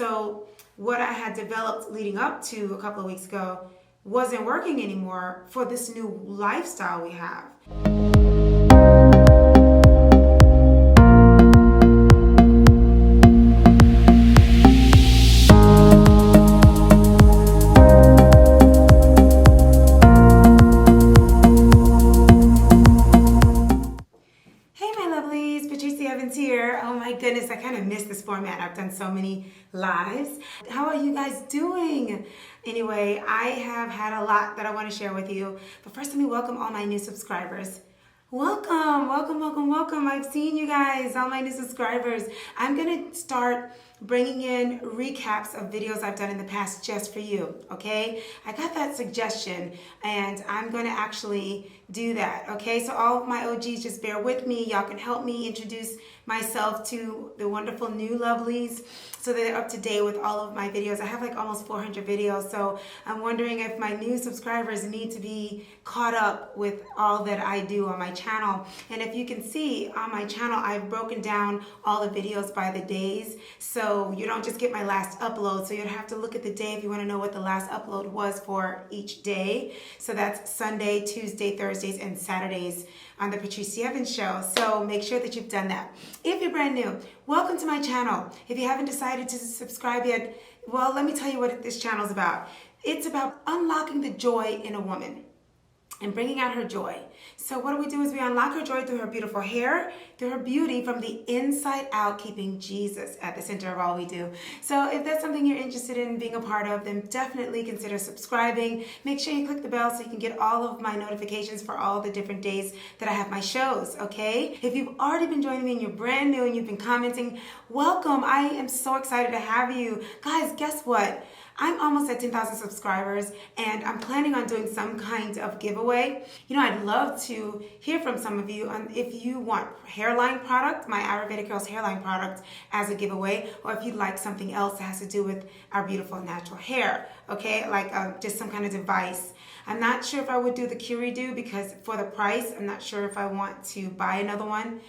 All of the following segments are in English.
So what I had developed leading up to a couple of weeks ago wasn't working anymore for this new lifestyle we have. Lovelies, Patrice here. Oh my goodness, I kind of missed this format. I've done so many lives. How are you guys doing? Anyway, I have had a lot that I want to share with you. But first, let me welcome all my new subscribers. Welcome, welcome, welcome, welcome. I've seen you guys, all my new subscribers. I'm going to start bringing in recaps of videos I've done in the past just for you, okay? I got that suggestion and I'm going to actually do that, okay? So all of my OGs, just bear with me. Y'all can help me introduce myself to the wonderful new Lovelies so they're up to date with all of my videos. I have like almost 400 videos, so I'm wondering if my new subscribers need to be caught up with all that I do on my channel. And if you can see on my channel, I've broken down all the videos by the days, so you don't just get my last upload. So you'd have to look at the day if you want to know what the last upload was for each day. So that's Sunday, Tuesday, Thursdays, and Saturdays on the Patrice Show. So make sure that you've done that. If you're brand new, welcome to my channel. If you haven't decided to subscribe yet, well, let me tell you what this channel is about. It's about unlocking the joy in a woman and bringing out her joy. So what do is we unlock her joy through her beautiful hair, through her beauty from the inside out, keeping Jesus at the center of all we do. So if that's something you're interested in being a part of, then definitely consider subscribing. Make sure you click the bell so you can get all of my notifications for all the different days that I have my shows, okay? If you've already been joining me and you're brand new and you've been commenting, welcome. I am so excited to have you. Guys, guess what? I'm almost at 10,000 subscribers and I'm planning on doing some kind of giveaway. You know, I'd love to hear from some of you on if you want hairline product, my Ayurvedic Girls hairline product as a giveaway, or if you'd like something else that has to do with our beautiful natural hair, okay? Like just some kind of device. I'm not sure if I would do the Curido because for the price, I'm not sure if I want to buy another one.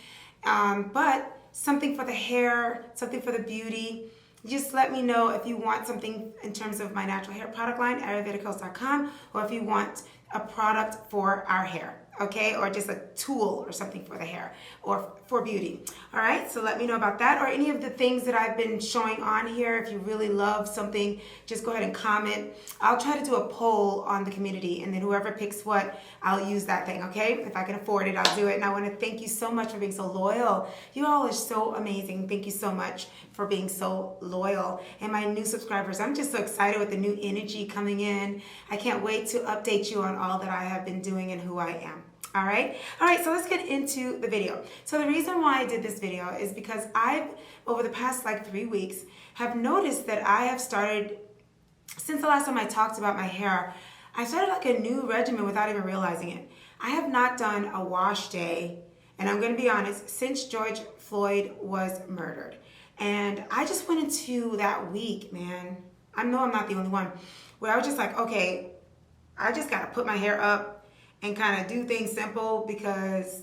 But something for the hair, something for the beauty. Just let me know if you want something in terms of my natural hair product line, ayurvedicos.com, or if you want a product for our hair, okay? Or just a tool or something for the hair or for beauty. All right, so let me know about that or any of the things that I've been showing on here. If you really love something, just go ahead and comment. I'll try to do a poll on the community and then whoever picks what, I'll use that thing, okay? If I can afford it, I'll do it. And I want to thank you so much for being so loyal. You all are so amazing. Thank you so much for being so loyal. And my new subscribers, I'm just so excited with the new energy coming in. I can't wait to update you on all that I have been doing and who I am. All right, so let's get into the video. So the reason why I did this video is because I've, over the past like 3 weeks, have noticed that I have started, since the last time I talked about my hair, I started like a new regimen without even realizing it. I have not done a wash day, and I'm gonna be honest, since George Floyd was murdered. And I just went into that week, man, I know I'm not the only one, where I was just like, okay, I just gotta put my hair up and kind of do things simple because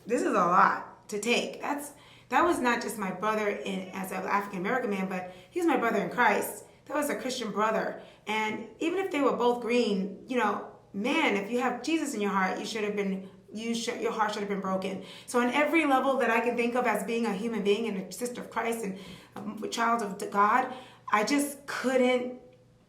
this is a lot to take. That was not just my brother as an African-American man, but he was my brother in Christ. That was a Christian brother. And even if they were both green, you know, man, if you have Jesus in your heart, your heart should have been broken. So on every level that I can think of as being a human being and a sister of Christ and a child of God, I just couldn't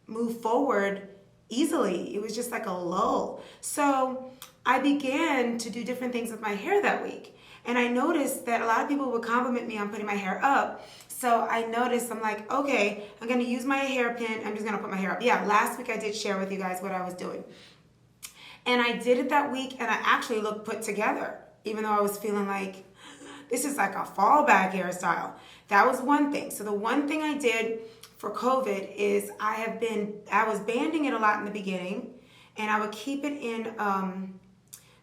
move forward easily. It was just like a lull. So I began to do different things with my hair that week. And I noticed that a lot of people would compliment me on putting my hair up. So I noticed, I'm like, okay, I'm going to use my hairpin. I'm just going to put my hair up. Yeah, last week I did share with you guys what I was doing. And I did it that week and I actually looked put together, even though I was feeling like this is like a fallback hairstyle. That was one thing. So the one thing I did for COVID is I was banding it a lot in the beginning, and I would keep it in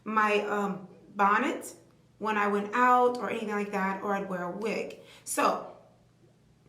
my bonnet when I went out or anything like that, or I'd wear a wig. So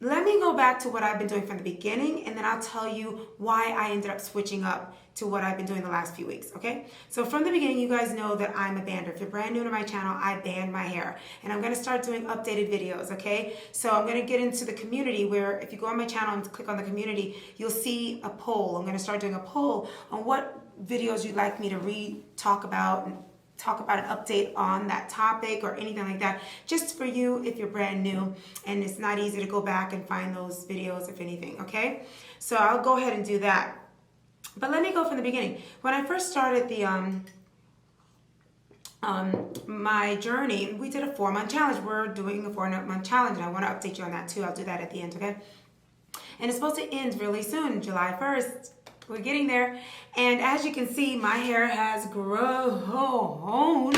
let me go back to what I've been doing from the beginning, and then I'll tell you why I ended up switching up to what I've been doing the last few weeks, okay? So from the beginning, you guys know that I'm a bander. If you're brand new to my channel, I band my hair, and I'm gonna start doing updated videos, okay? So I'm gonna get into the community where if you go on my channel and click on the community, you'll see a poll. I'm gonna start doing a poll on what videos you'd like me to talk about and talk about an update on that topic or anything like that, just for you if you're brand new and it's not easy to go back and find those videos, if anything, okay? So I'll go ahead and do that. But let me go from the beginning. When I first started the my journey, we did a 4-month challenge. We're doing a 4-month challenge, and I want to update you on that too. I'll do that at the end, okay? And it's supposed to end really soon, July 1st. We're getting there. And as you can see, my hair has grown.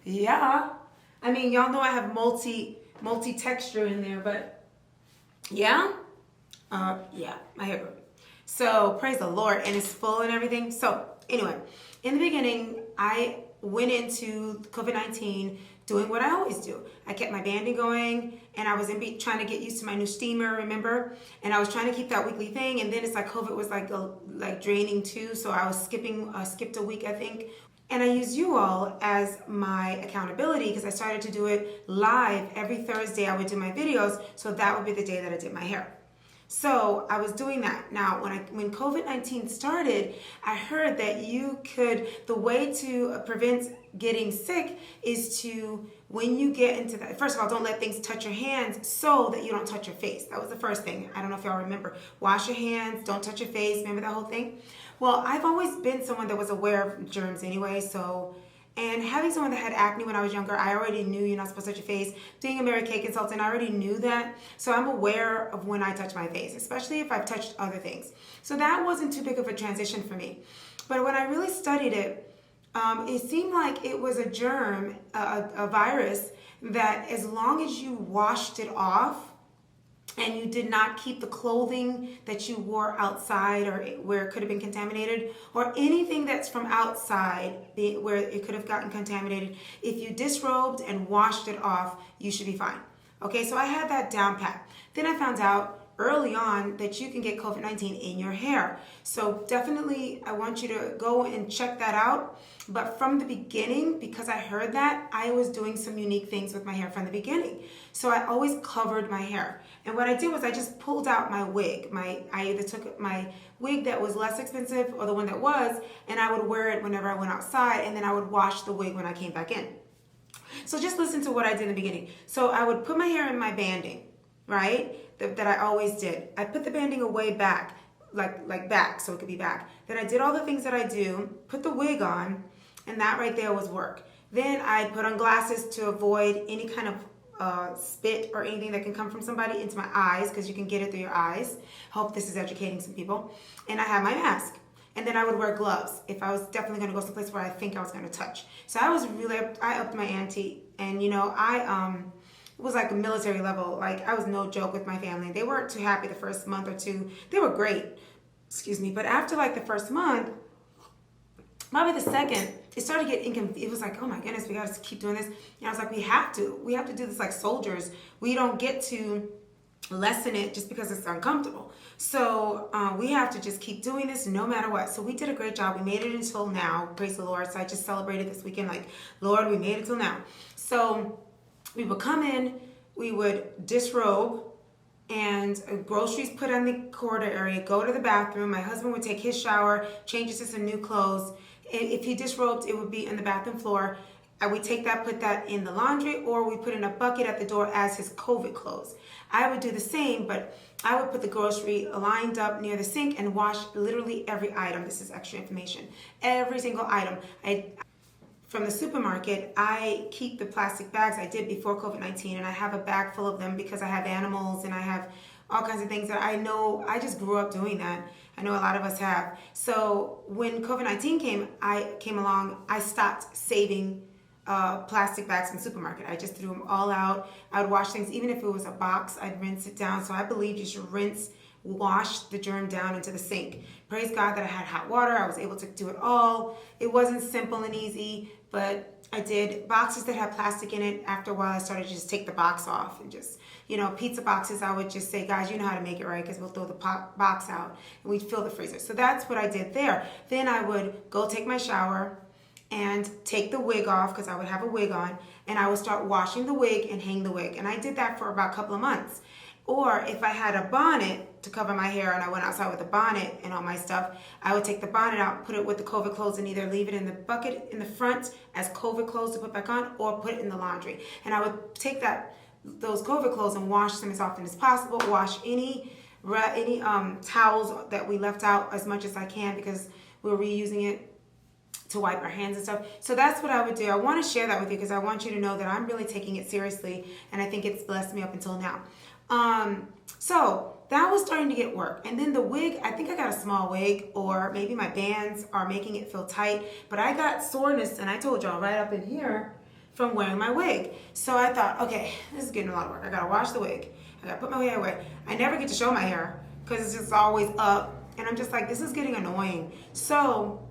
Yeah. I mean, y'all know I have multi-texture in there, but yeah. Yeah, my hair grew. So praise the Lord, and it's full and everything. So anyway, in the beginning, I went into COVID-19 doing what I always do. I kept my banding going, and I was trying to get used to my new steamer, remember? And I was trying to keep that weekly thing, and then it's like COVID was like draining too, so I was skipped a week, I think. And I used you all as my accountability because I started to do it live every Thursday. I would do my videos, so that would be the day that I did my hair. So I was doing that. Now, when COVID-19 started, I heard that the way to prevent getting sick is to, when you get into that, first of all, don't let things touch your hands so that you don't touch your face. That was the first thing. I don't know if y'all remember. Wash your hands, don't touch your face. Remember that whole thing? Well, I've always been someone that was aware of germs anyway, and having someone that had acne when I was younger, I already knew you're not supposed to touch your face. Being a Mary Kay consultant, I already knew that. So I'm aware of when I touch my face, especially if I've touched other things. So that wasn't too big of a transition for me. But when I really studied it, it seemed like it was a germ, a virus, that as long as you washed it off, and you did not keep the clothing that you wore outside or where it could have been contaminated, or anything that's from outside where it could have gotten contaminated, if you disrobed and washed it off, you should be fine. Okay, so I had that down pat. Then I found out early on that you can get COVID-19 in your hair. So definitely I want you to go and check that out. But from the beginning, because I heard that, I was doing some unique things with my hair from the beginning. So I always covered my hair. And what I did was I just pulled out my wig. I either took my wig that was less expensive or the one that was, and I would wear it whenever I went outside, and then I would wash the wig when I came back in. So just listen to what I did in the beginning. So I would put my hair in my banding, right? That I always did. I put the banding away back, like back, so it could be back. Then I did all the things that I do, put the wig on, and that right there was work. Then I put on glasses to avoid any kind of spit or anything that can come from somebody into my eyes, because you can get it through your eyes. Hope this is educating some people. And I had my mask. And then I would wear gloves if I was definitely going to go someplace where I think I was going to touch. So I upped my ante, and it was like a military level. Like, I was no joke with my family. They weren't too happy the first month or two. They were great, but after like the first month, probably the second, it started to get inconvenient. It was like, oh my goodness, we got to keep doing this. And I was like, we have to do this like soldiers. We don't get to lessen it just because it's uncomfortable. So we have to just keep doing this no matter what. So we did a great job. We made it until now, praise the Lord. So I just celebrated this weekend, like, Lord, we made it till now. So we would come in, we would disrobe, and groceries put on the corridor area, go to the bathroom. My husband would take his shower, change into some new clothes. If he disrobed, it would be on the bathroom floor. We take that, put that in the laundry, or we put in a bucket at the door as his COVID clothes. I would do the same, but I would put the grocery lined up near the sink and wash literally every item. This is extra information. Every single item. From the supermarket, I keep the plastic bags I did before COVID-19, and I have a bag full of them because I have animals and I have all kinds of things that I know. I just grew up doing that. I know a lot of us have. So when COVID-19 came along, I stopped saving plastic bags in the supermarket. I just threw them all out. I would wash things, even if it was a box, I'd rinse it down. So I believe you should wash the germ down into the sink. Praise God that I had hot water. I was able to do it all. It wasn't simple and easy, but I did boxes that had plastic in it. After a while, I started to just take the box off and just, pizza boxes, I would just say, guys, you know how to make it right, because we'll throw the box out and we'd fill the freezer. So that's what I did there. Then I would go take my shower and take the wig off, because I would have a wig on, and I would start washing the wig and hang the wig. And I did that for about a couple of months. Or if I had a bonnet to cover my hair and I went outside with a bonnet and all my stuff, I would take the bonnet out, put it with the COVID clothes, and either leave it in the bucket in the front as COVID clothes to put back on, or put it in the laundry. And I would take those COVID clothes and wash them as often as possible. Wash any towels that we left out as much as I can, because we're reusing it to wipe our hands and stuff. So that's what I would do. I want to share that with you because I want you to know that I'm really taking it seriously, and I think it's blessed me up until now. So that was starting to get work. And then the wig, I think I got a small wig, or maybe my bands are making it feel tight, but I got soreness, and I told y'all, right up in here from wearing my wig. So I thought, okay, this is getting a lot of work. I gotta wash the wig. I gotta put my hair away. I never get to show my hair because it's just always up. And I'm just like, this is getting annoying. So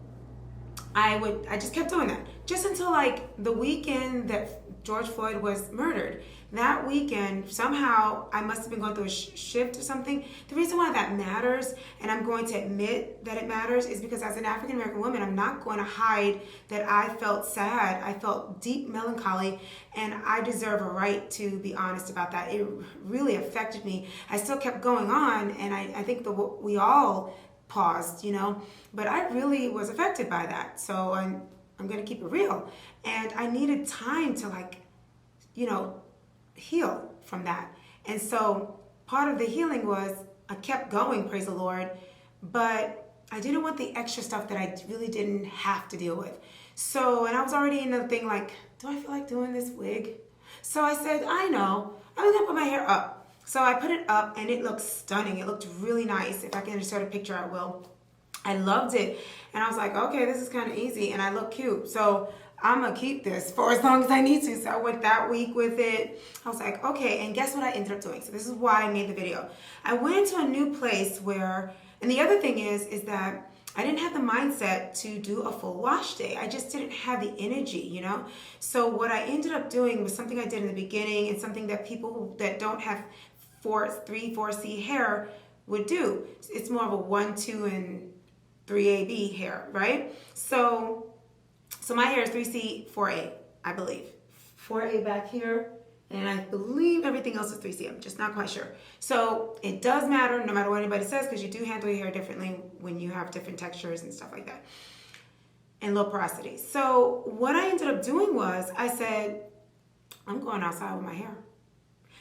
I just kept doing that just until like the weekend that George Floyd was murdered. That weekend, somehow, I must have been going through a shift or something. The reason why that matters, and I'm going to admit that it matters, is because as an African American woman, I'm not going to hide that I felt sad. I felt deep melancholy, and I deserve a right to be honest about that. It really affected me. I still kept going on, and I think we all paused, but I really was affected by that. So I'm going to keep it real. And I needed time to heal from that. And so part of the healing was I kept going, praise the Lord, but I didn't want the extra stuff that I really didn't have to deal with. So, and I was already in the thing like, do I feel like doing this wig? So I said, I know, I'm gonna put my hair up. So I put it up and it looked stunning. It looked really nice. If I can insert a picture, I will. I loved it. And I was like, okay, this is kind of easy and I look cute. So I'm gonna keep this for as long as I need to. So I went that week with it. I was like, okay, and guess what I ended up doing? So this is why I made the video. I went into a new place where, and the other thing is that I didn't have the mindset to do a full wash day. I just didn't have the energy, So what I ended up doing was something I did in the beginning, and something that people that don't have 4C hair would do. It's more of a 1, 2, and 3AB hair, right? So my hair is 3C, 4A, I believe. 4A back here, and I believe everything else is 3C. I'm just not quite sure. So it does matter no matter what anybody says, because you do handle your hair differently when you have different textures and stuff like that, and low porosity. So what I ended up doing was I said, I'm going outside with my hair.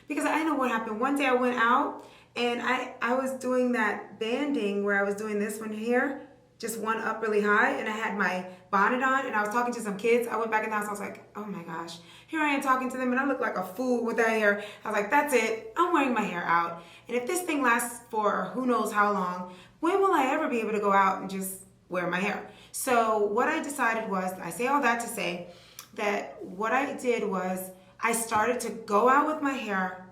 Because I know what happened. One day I went out and I was doing that banding where I was doing this one here, just one up really high, and I had my bonnet on, and I was talking to some kids. I went back in the house, I was like, oh my gosh, here I am talking to them, and I look like a fool with that hair. I was like, that's it, I'm wearing my hair out. And if this thing lasts for who knows how long, when will I ever be able to go out and just wear my hair? So what I decided was, I say all that to say that what I did was I started to go out with my hair,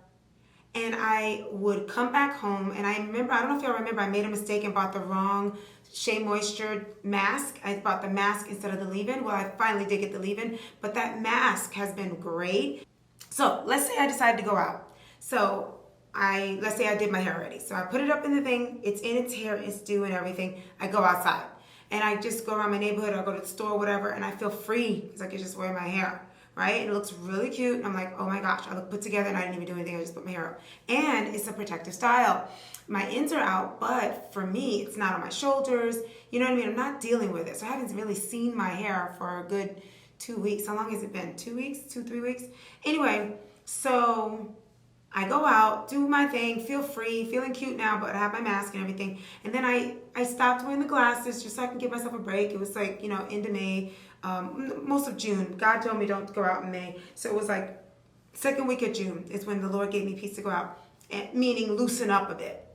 and I would come back home, and I don't know if y'all remember, I made a mistake and bought the wrong Shea Moisture mask. I bought the mask instead of the leave-in. Well, I finally did get the leave-in, but that mask has been great. So let's say I decided to go out. So let's say I did my hair already. So I put it up in the thing, it's in its hair, it's due and everything. I go outside and I just go around my neighborhood, I'll go to the store, whatever, and I feel free because I can just wear my hair. Right? And it looks really cute. And I'm like, oh my gosh, I look put together and I didn't even do anything. I just put my hair up. And it's a protective style. My ends are out, but for me, it's not on my shoulders. You know what I mean? I'm not dealing with it. So I haven't really seen my hair for a good 2 weeks. How long has it been? 2 weeks? 3 weeks? Anyway, so I go out, do my thing, feel free, feeling cute now, but I have my mask and everything. And then I stopped wearing the glasses just so I can give myself a break. It was like, end of May. Most of June. God told me don't go out in May. So it was like second week of June is when the Lord gave me peace to go out, meaning loosen up a bit.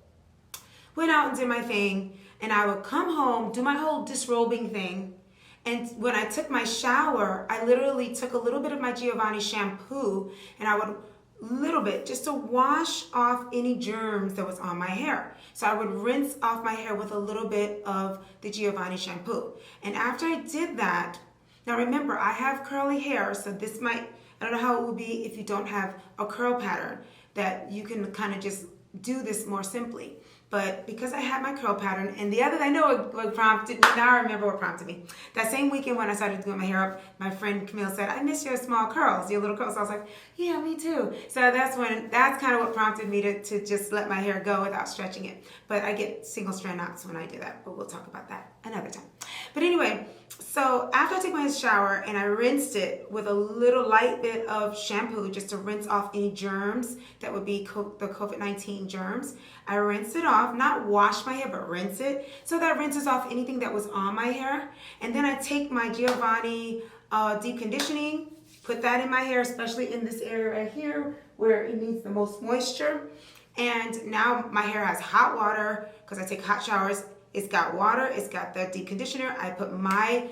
Went out and did my thing, and I would come home, do my whole disrobing thing, and when I took my shower, I literally took a little bit of my Giovanni shampoo, and I would little bit just to wash off any germs that was on my hair. So I would rinse off my hair with a little bit of the Giovanni shampoo. And after I did that, Now remember, I have curly hair, so this might, I don't know how it would be if you don't have a curl pattern, that you can kind of just do this more simply. But because I had my curl pattern, and the other, I know what prompted me, now I remember what prompted me. That same weekend when I started doing my hair up, my friend Camille said, I miss your small curls, your little curls. So I was like, yeah, me too. So that's kind of what prompted me to just let my hair go without stretching it. But I get single strand knots when I do that, but we'll talk about that another time. But anyway, so after I take my shower and I rinsed it with a little light bit of shampoo just to rinse off any germs that would be the COVID-19 germs, I rinsed it off, not wash my hair, but rinse it. So that rinses off anything that was on my hair. And then I take my Giovanni deep conditioning, put that in my hair, especially in this area right here where it needs the most moisture. And now my hair has hot water because I take hot showers. It's got water, it's got the deep conditioner. I put my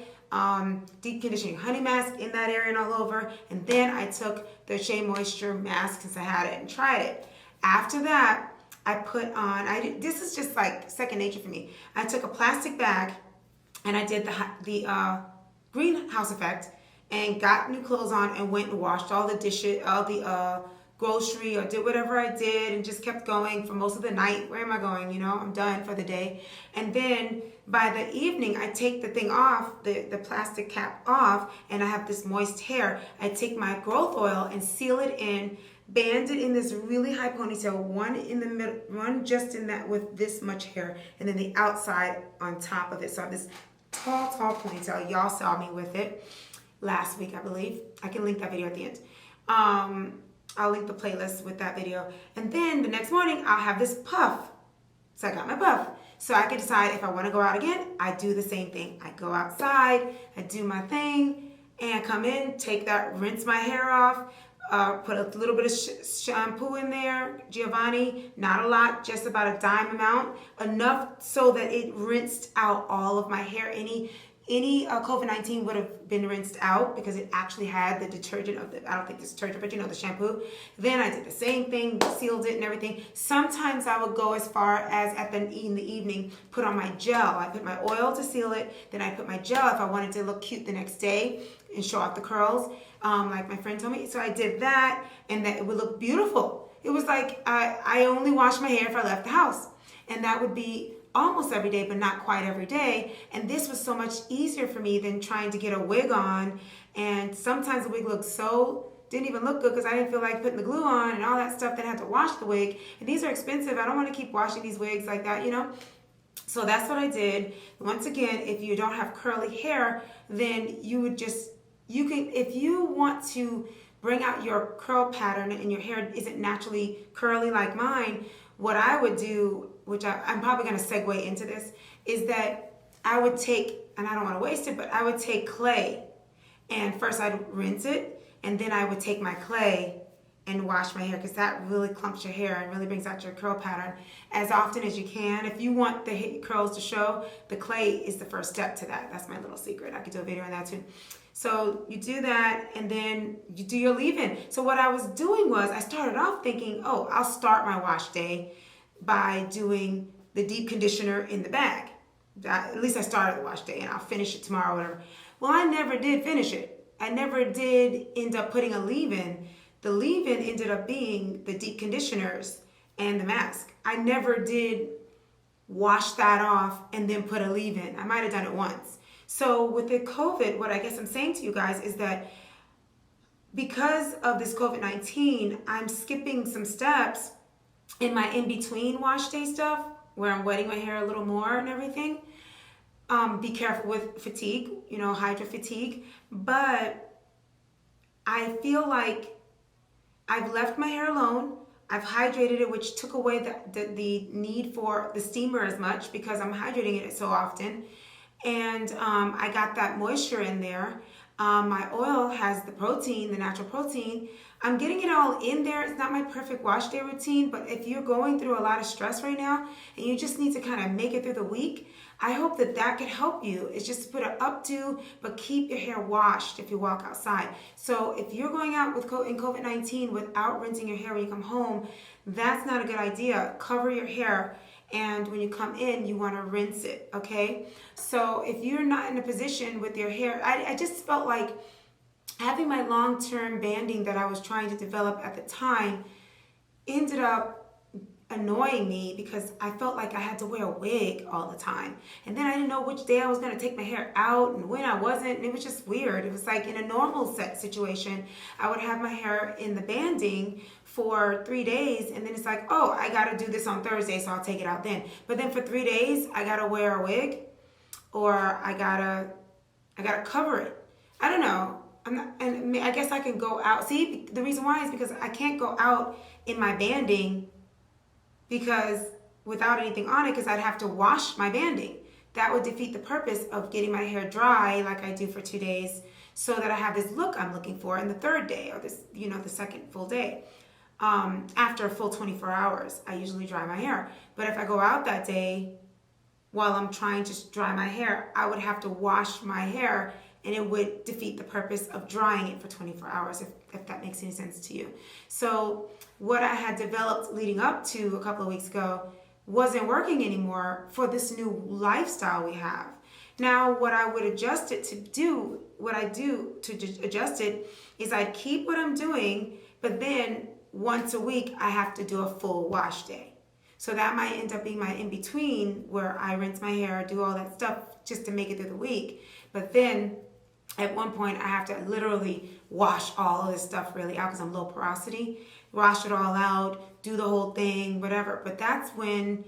deep conditioning honey mask in that area and all over. And then I took the Shea Moisture mask since I had it and tried it. After that, I put on, this is just like second nature for me. I took a plastic bag and I did the greenhouse effect and got new clothes on and went and washed all the dishes, all the grocery, or did whatever I did and just kept going for most of the night. Where am I going? You know, I'm done for the day. And then by the evening, I take the thing off, the plastic cap off, and I have this moist hair. I take my growth oil and seal it in, band it in this really high ponytail, one in the middle, one just in that with this much hair, and then the outside on top of it. So I have this tall ponytail. Y'all saw me with it last week, I believe. I can link that video at the end. I'll link the playlist with that video. And then the next morning, I'll have this puff. So I got my puff. So I can decide if I want to go out again. I do the same thing. I go outside, I do my thing, and come in, take that, rinse my hair off, put a little bit of shampoo in there, Giovanni, not a lot, just about a dime amount, enough so that it rinsed out all of my hair. Any COVID-19 would have been rinsed out because it actually had the detergent of I don't think it's detergent, but you know, the shampoo. Then I did the same thing, sealed it and everything. Sometimes I would go as far as in the evening, put on my gel. I put my oil to seal it, then I put my gel if I wanted to look cute the next day and show off the curls, like my friend told me. So I did that, and that it would look beautiful. It was like I only washed my hair if I left the house, and that would be almost every day, but not quite every day. And this was so much easier for me than trying to get a wig on. And sometimes the wig didn't even look good because I didn't feel like putting the glue on and all that stuff. Then I had to wash the wig. And these are expensive. I don't want to keep washing these wigs like that, you know? So that's what I did. Once again, if you don't have curly hair, then if you want to bring out your curl pattern and your hair isn't naturally curly like mine, what I would do, which I'm probably going to segue into this, is that I would take, and I don't want to waste it, but I would take clay, and first I'd rinse it, and then I would take my clay and wash my hair, because that really clumps your hair and really brings out your curl pattern as often as you can. If you want the curls to show, the clay is the first step to that. That's my little secret. I could do a video on that too. So you do that, and then you do your leave-in. So what I was doing was I started off thinking, oh, I'll start my wash day by doing the deep conditioner in the bag. At least I started the wash day, and I'll finish it tomorrow or whatever. Well, I never did finish it. I never did end up putting a leave-in. The leave-in ended up being the deep conditioners and the mask. I never did wash that off and then put a leave-in. I might have done it once. So with the COVID, what I guess I'm saying to you guys is that because of this COVID-19, I'm skipping some steps in my in-between wash day stuff where I'm wetting my hair a little more and everything. Be careful with fatigue, hydro fatigue. But I feel like I've left my hair alone. I've hydrated it, which took away the need for the steamer as much because I'm hydrating it so often. And I got that moisture in there. My oil has the protein, the natural protein. I'm getting it all in there. It's not my perfect wash day routine, but if you're going through a lot of stress right now and you just need to kind of make it through the week, I hope that could help you. It's just to put it up to, but keep your hair washed if you walk outside. So if you're going out in COVID-19 without rinsing your hair when you come home, that's not a good idea. Cover your hair and when you come in, you want to rinse it, okay? So if you're not in a position with your hair, I just felt like having my long-term banding that I was trying to develop at the time ended up annoying me because I felt like I had to wear a wig all the time. And then I didn't know which day I was going to take my hair out and when I wasn't. And it was just weird. It was like in a normal set situation, I would have my hair in the banding for 3 days. And then it's like, oh, I got to do this on Thursday, so I'll take it out then. But then for 3 days, I got to wear a wig or I gotta cover it. I don't know. And I guess I can go out. See, the reason why is because I can't go out in my banding because without anything on it, because I'd have to wash my banding. That would defeat the purpose of getting my hair dry like I do for 2 days so that I have this look I'm looking for in the third day or this, the second full day. After a full 24 hours, I usually dry my hair. But if I go out that day while I'm trying to dry my hair, I would have to wash my hair and it would defeat the purpose of drying it for 24 hours, if that makes any sense to you. So what I had developed leading up to a couple of weeks ago wasn't working anymore for this new lifestyle we have. Now, what I would adjust it to do, what I do to adjust it is I keep what I'm doing, but then once a week, I have to do a full wash day. So that might end up being my in-between where I rinse my hair, do all that stuff just to make it through the week. But then at one point, I have to literally wash all of this stuff really out because I'm low porosity. Wash it all out, do the whole thing, whatever. But that's when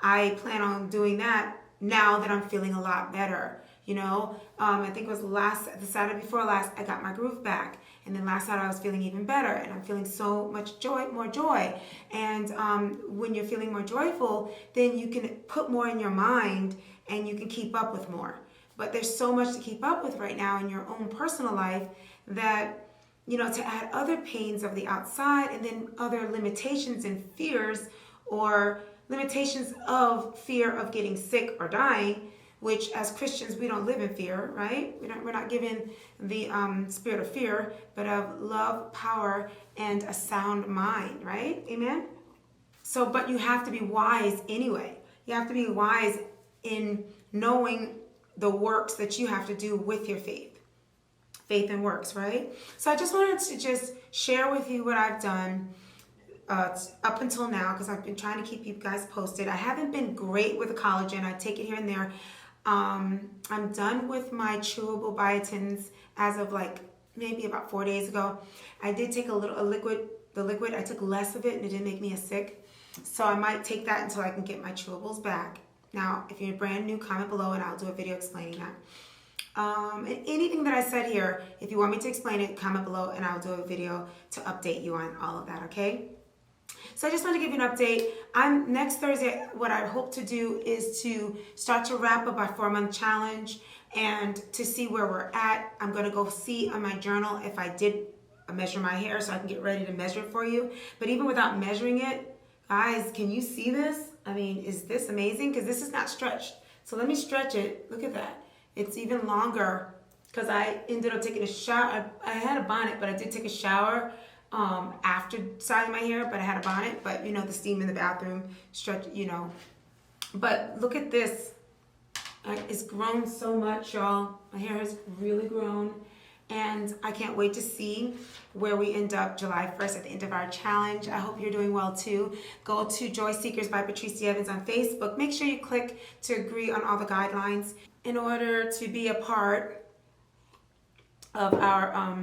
I plan on doing that now that I'm feeling a lot better. I think it was the Saturday before last, I got my groove back. And then last night I was feeling even better and I'm feeling so much more joy. And when you're feeling more joyful, then you can put more in your mind and you can keep up with more. But there's so much to keep up with right now in your own personal life that, to add other pains of the outside and then other limitations and fears or limitations of fear of getting sick or dying, which as Christians, we don't live in fear, right? We're not given the spirit of fear, but of love, power, and a sound mind, right? Amen? So, but you have to be wise anyway. You have to be wise in knowing the works that you have to do with your faith. Faith and works, right? So I just wanted to just share with you what I've done up until now because I've been trying to keep you guys posted. I haven't been great with the collagen. I take it here and there. I'm done with my chewable biotins as of maybe about 4 days ago. I did take the liquid. I took less of it and it didn't make me as sick. So I might take that until I can get my chewables back. Now, if you're brand new, comment below and I'll do a video explaining that. And anything that I said here, if you want me to explain it, comment below and I'll do a video to update you on all of that, okay? So I just want to give you an update. Next Thursday, what I hope to do is to start to wrap up our 4-month challenge and to see where we're at. I'm going to go see on my journal if I did measure my hair so I can get ready to measure it for you. But even without measuring it, guys, can you see this? I mean, is this amazing? Because this is not stretched. So let me stretch it. Look at that. It's even longer because I ended up taking a shower. I had a bonnet, but I did take a shower after styling my hair, but I had a bonnet. But, the steam in the bathroom, stretch, But look at this. It's grown so much, y'all. My hair has really grown. And I can't wait to see where we end up July 1st at the end of our challenge. I hope you're doing well too. Go to Joy Seekers by Patrice Evans on Facebook. Make sure you click to agree on all the guidelines in order to be a part of our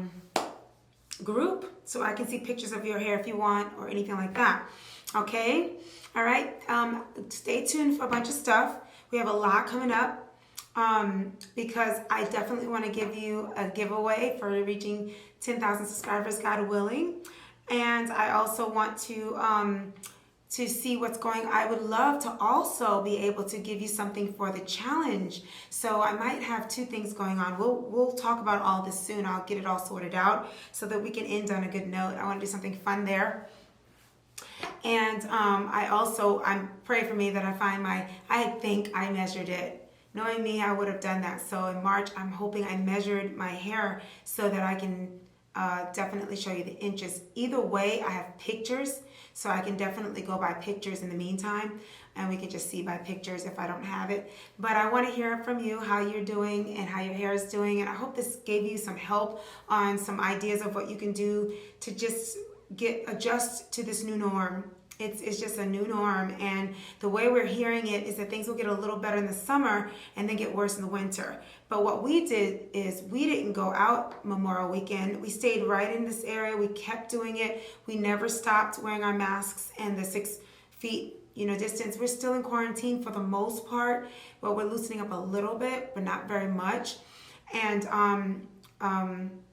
group so I can see pictures of your hair if you want or anything like that. Okay? All right. Stay tuned for a bunch of stuff. We have a lot coming up. Because I definitely want to give you a giveaway for reaching 10,000 subscribers, God willing. And I also want to see what's going on. I would love to also be able to give you something for the challenge. So I might have 2 things going on. We'll talk about all this soon. I'll get it all sorted out so that we can end on a good note. I want to do something fun there. And I'm pray for me that I think I measured it. Knowing me, I would have done that. So in March, I'm hoping I measured my hair so that I can definitely show you the inches. Either way, I have pictures, so I can definitely go by pictures in the meantime, and we can just see by pictures if I don't have it. But I want to hear from you how you're doing and how your hair is doing, and I hope this gave you some help on some ideas of what you can do to just adjust to this new norm. It's just a new norm, and the way we're hearing it is that things will get a little better in the summer and then get worse in the winter. But what we did is we didn't go out Memorial Weekend. We stayed right in this area. We kept doing it. We never stopped wearing our masks and the 6 feet distance. We're still in quarantine for the most part, but we're loosening up a little bit, but not very much. And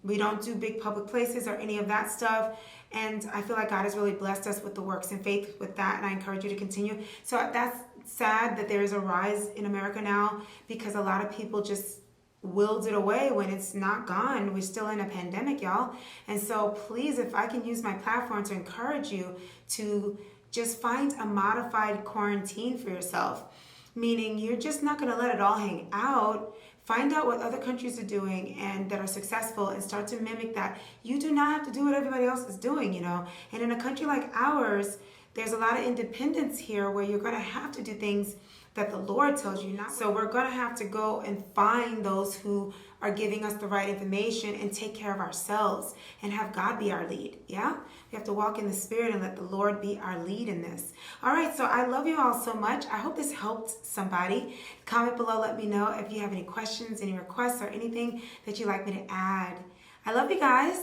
we don't do big public places or any of that stuff. And I feel like God has really blessed us with the works and faith with that, and I encourage you to continue. So that's sad that there is a rise in America now, because a lot of people just willed it away when it's not gone. We're still in a pandemic, y'all. And so please, if I can use my platform to encourage you to just find a modified quarantine for yourself, meaning you're just not going to let it all hang out. Find out what other countries are doing and that are successful and start to mimic that. You do not have to do what everybody else is doing, And in a country like ours, there's a lot of independence here where you're going to have to do things that the Lord tells you not. So we're going to have to go and find those who are giving us the right information and take care of ourselves and have God be our lead. Yeah? We have to walk in the Spirit and let the Lord be our lead in this. All right, so I love you all so much. I hope this helped somebody. Comment below, let me know if you have any questions, any requests, or anything that you'd like me to add. I love you guys.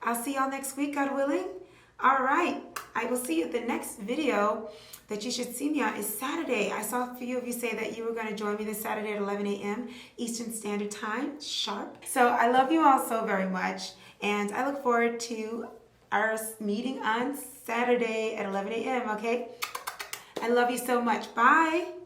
I'll see y'all next week, God willing. All right, I will see you at the next video that you should see me on is Saturday. I saw a few of you say that you were going to join me this Saturday at 11 a.m. Eastern Standard Time, sharp. So I love you all so very much, and I look forward to our meeting on Saturday at 11 a.m., okay? I love you so much. Bye.